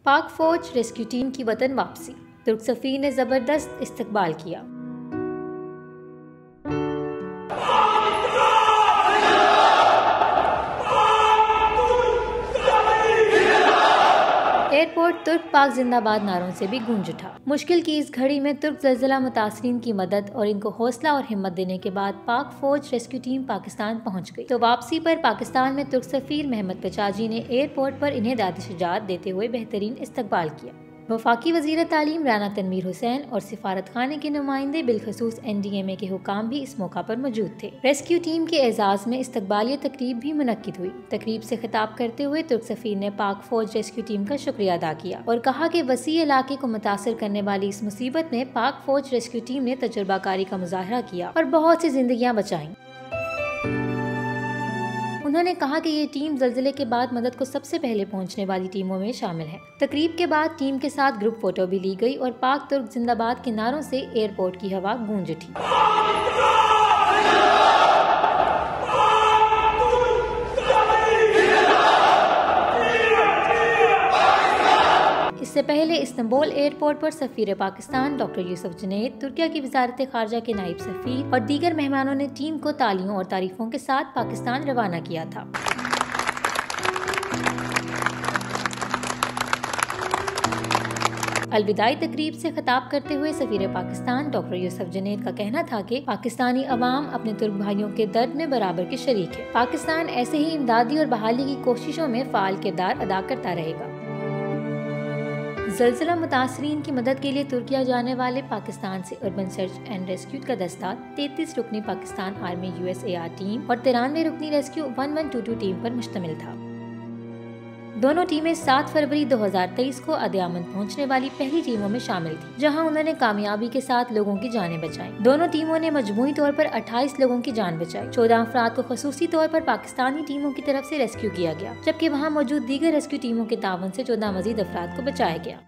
पाक फौज rescue team की वतन वापसी, तुर्क सफीर ने जबरदस्त इस्तकबाल किया। एयरपोर्ट तुर्क पाक जिंदाबाद नारों से भी गूंज उठा। मुश्किल की इस घड़ी में तुर्क ज़लज़ला मुतासरीन की मदद और इनको हौसला और हिम्मत देने के बाद पाक फौज रेस्क्यू टीम पाकिस्तान पहुंच गई। तो वापसी पर पाकिस्तान में तुर्क सफीर महमद पचाजी ने एयरपोर्ट पर इन्हें दाद-ए-शुजाअत देते हुए बेहतरीन इस्तकबाल किया। वफाकी वज़ीर तालीम राना तनवीर हुसैन और सिफारत खाने के नुमाइंदे बिलखसूस NDMA के हुकाम भी इस मौका पर मौजूद थे। रेस्क्यू टीम के एजाज में इस्तकबालिया तकरीब भी मुनक्किद हुई। तकरीब से खिताब करते हुए तुर्क सफीर ने पाक फौज रेस्क्यू टीम का शुक्रिया अदा किया और कहा कि वसी इलाके को मुतासर करने वाली इस मुसीबत में पाक फौज रेस्क्यू टीम ने तजुर्बाकारी का मुजाहरा किया और बहुत सी जिंदगियां बचाईं। उन्होंने कहा कि ये टीम ज़लज़ले के बाद मदद को सबसे पहले पहुंचने वाली टीमों में शामिल है। तकरीब के बाद टीम के साथ ग्रुप फोटो भी ली गई और पाक तुर्क जिंदाबाद के नारों से एयरपोर्ट की हवा गूंज उठी। इससे पहले इस्तांबुल एयरपोर्ट पर सफीर पाकिस्तान डॉक्टर यूसुफ जुनैद, तुर्किया की वजारत खारजा के नायब सफीर और दीगर मेहमानों ने टीम को तालियों और तारीफों के साथ पाकिस्तान रवाना किया था। अलविदाई तकरीब से खिताब करते हुए सफीर पाकिस्तान डॉक्टर यूसुफ जुनैद का कहना था कि पाकिस्तानी अवाम अपने तुर्क भाइयों के दर्द में बराबर के शरीक है। पाकिस्तान ऐसे ही इमदादी और बहाली की कोशिशों में फाल किरदार अदा करता रहेगा। ज़लज़ला मुतासरीन की मदद के लिए तुर्किया जाने वाले पाकिस्तान से अर्बन सर्च एंड रेस्क्यू का दस्ता 33 रुकनी पाकिस्तान आर्मी USAR टीम और 93 रुकनी रेस्क्यू 1122 टीम पर मुश्तमिल था। दोनों टीमें 7 फरवरी 2023 को अदयामन पहुंचने वाली पहली टीमों में शामिल थी, जहां उन्होंने कामयाबी के साथ लोगों की जानें बचाई। दोनों टीमों ने मजमूई तौर पर 28 लोगों की जान बचाई। 14 अफराद को खसूसी तौर पर पाकिस्तानी टीमों की तरफ से रेस्क्यू किया गया, जबकि वहां मौजूद दीगर रेस्क्यू टीमों के तावन से 14 मजीद अफराद को बचाया गया।